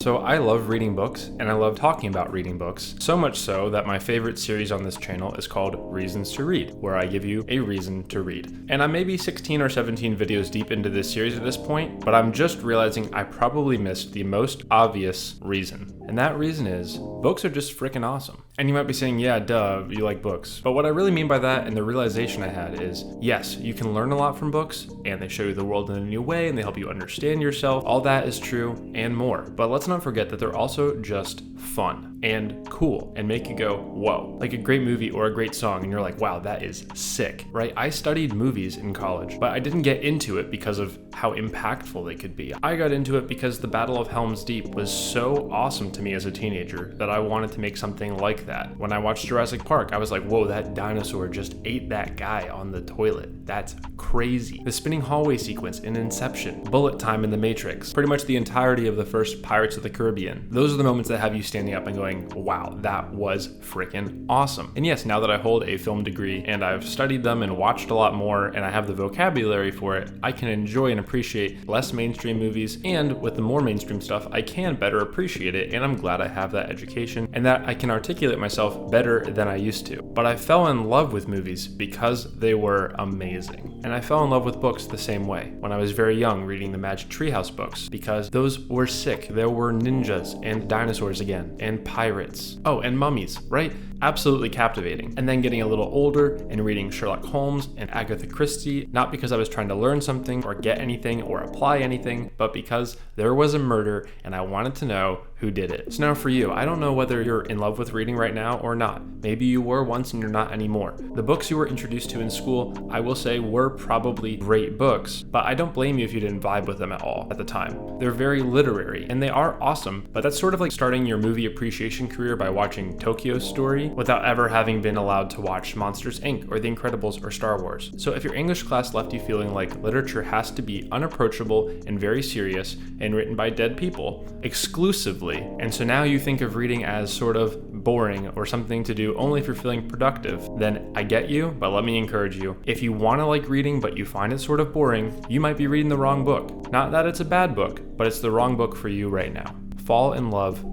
So I love reading books, and I love talking about reading books, so much so that my favorite series on this channel is called Reasons to Read, where I give you a reason to read. And I'm maybe 16 or 17 videos deep into this series at this point, but I'm just realizing I probably missed the most obvious reason. And that reason is, books are just freaking awesome. And you might be saying, yeah, duh, you like books. But what I really mean by that, and the realization I had is, yes, you can learn a lot from books, and they show you the world in a new way, and they help you understand yourself. All that is true, and more. But let's not forget that they're also just fun and cool and make you go, whoa. Like a great movie or a great song, and you're like, wow, that is sick, right? I studied movies in college, but I didn't get into it because of how impactful they could be. I got into it because the Battle of Helm's Deep was so awesome to me as a teenager that I wanted to make something like that. When I watched Jurassic Park, I was like, whoa, that dinosaur just ate that guy on the toilet. That's crazy. The spinning hallway sequence in Inception, bullet time in The Matrix, pretty much the entirety of the first Pirates of the Caribbean. Those are the moments that have you standing up and going, wow, that was freaking awesome. And yes, now that I hold a film degree and I've studied them and watched a lot more and I have the vocabulary for it, I can enjoy and appreciate less mainstream movies, and with the more mainstream stuff, I can better appreciate it, and I'm glad I have that education and that I can articulate myself better than I used to. But I fell in love with movies because they were amazing. And I fell in love with books the same way. When I was very young, reading the Magic Treehouse books, because those were sick. There were ninjas and dinosaurs again, and pirates. Oh, and mummies, right? Absolutely captivating. And then getting a little older and reading Sherlock Holmes and Agatha Christie, not because I was trying to learn something or get anything or apply anything, but because there was a murder and I wanted to know who did it. So now for you, I don't know whether you're in love with reading right now or not. Maybe you were once and you're not anymore. The books you were introduced to in school, I will say, were probably great books, but I don't blame you if you didn't vibe with them at all at the time. They're very literary and they are awesome, but that's sort of like starting your movie appreciation career by watching Tokyo Story without ever having been allowed to watch Monsters, Inc. or The Incredibles or Star Wars. So if your English class left you feeling like literature has to be unapproachable and very serious and written by dead people exclusively, and so now you think of reading as sort of boring or something to do only if you're feeling productive, then I get you, but let me encourage you. If you want to like reading but you find it sort of boring, you might be reading the wrong book. Not that it's a bad book, but it's the wrong book for you right now. Fall in love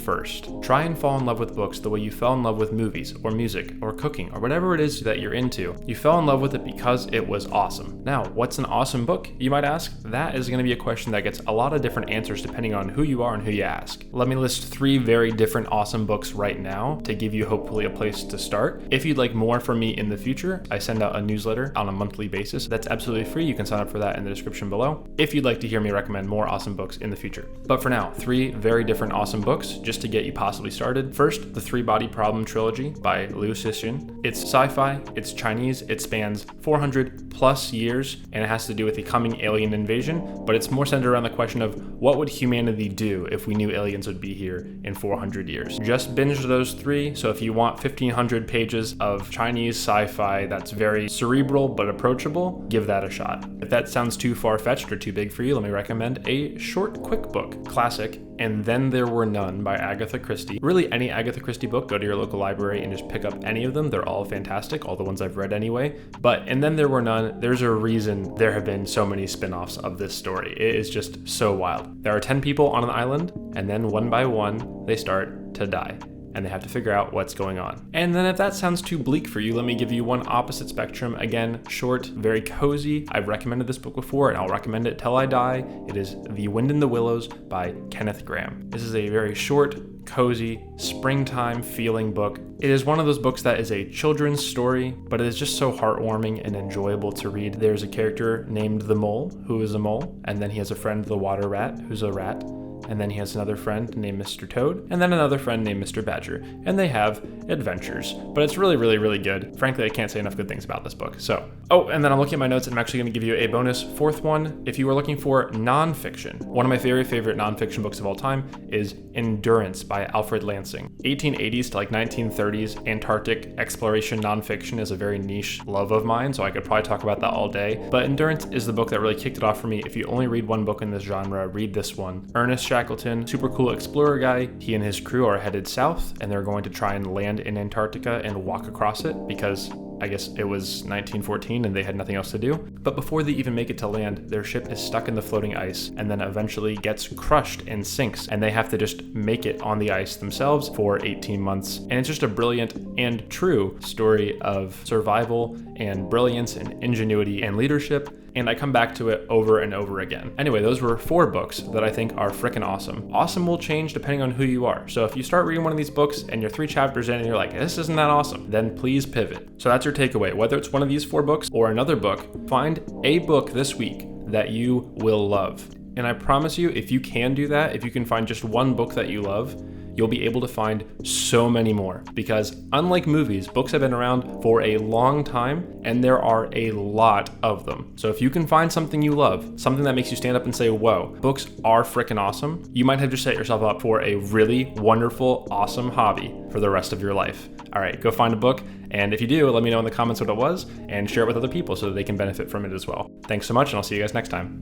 first. Try and fall in love with books the way you fell in love with movies or music or cooking or whatever it is that you're into. You fell in love with it because it was awesome. Now, what's an awesome book, you might ask? That is going to be a question that gets a lot of different answers depending on who you are and who you ask. Let me list 3 very different awesome books right now to give you hopefully a place to start. If you'd like more from me in the future, I send out a newsletter on a monthly basis. That's absolutely free. You can sign up for that in the description below if you'd like to hear me recommend more awesome books in the future. But for now, 3 very different awesome books just to get you possibly started. First, the 3-Body Problem trilogy by Liu Cixin. It's sci-fi, it's Chinese, it spans 400 plus years, and it has to do with the coming alien invasion, but it's more centered around the question of what would humanity do if we knew aliens would be here in 400 years. Just binge those 3, so if you want 1,500 pages of Chinese sci-fi that's very cerebral but approachable, give that a shot. If that sounds too far-fetched or too big for you, let me recommend a short, quick book, classic, And Then There Were None by Agatha Christie. Really, any Agatha Christie book, go to your local library and just pick up any of them. They're all fantastic, all the ones I've read anyway. But And Then There Were None, there's a reason there have been so many spin-offs of this story. It is just so wild. There are 10 people on an island, and then one by one, they start to die. And they have to figure out what's going on. And then if that sounds too bleak for you, let me give you one opposite spectrum. Again, short, very cozy. I've recommended this book before and I'll recommend it till I die. It is The Wind in the Willows by Kenneth Grahame. This is a very short, cozy, springtime feeling book. It is one of those books that is a children's story, but it is just so heartwarming and enjoyable to read. There's a character named the Mole, who is a mole, and then he has a friend, the Water Rat, who's a rat. And then he has another friend named Mr. Toad, and then another friend named Mr. Badger, and they have adventures. But it's really, really, really good. Frankly, I can't say enough good things about this book. So, and then I'm looking at my notes, and I'm actually going to give you a bonus 4th one. If you are looking for nonfiction, one of my very favorite nonfiction books of all time is Endurance by Alfred Lansing. 1880s to like 1930s Antarctic exploration nonfiction is a very niche love of mine, so I could probably talk about that all day. But Endurance is the book that really kicked it off for me. If you only read one book in this genre, read this one. Ernest Shackleton, super cool explorer guy. He and his crew are headed south, and they're going to try and land in Antarctica and walk across it because I guess it was 1914 and they had nothing else to do. But before they even make it to land, their ship is stuck in the floating ice and then eventually gets crushed and sinks, and they have to just make it on the ice themselves for 18 months. And it's just a brilliant and true story of survival and brilliance and ingenuity and leadership, and I come back to it over and over again. Anyway, those were 4 books that I think are freaking awesome. Awesome will change depending on who you are. So if you start reading one of these books and you're 3 chapters in and you're like, this isn't that awesome, then please pivot. So that's your takeaway. Whether it's one of these 4 books or another book, find a book this week that you will love. And I promise you, if you can do that, if you can find just one book that you love, you'll be able to find so many more, because unlike movies, books have been around for a long time and there are a lot of them. So if you can find something you love, something that makes you stand up and say, whoa, books are freaking awesome, you might have just set yourself up for a really wonderful, awesome hobby for the rest of your life. All right, go find a book. And if you do, let me know in the comments what it was and share it with other people so that they can benefit from it as well. Thanks so much, and I'll see you guys next time.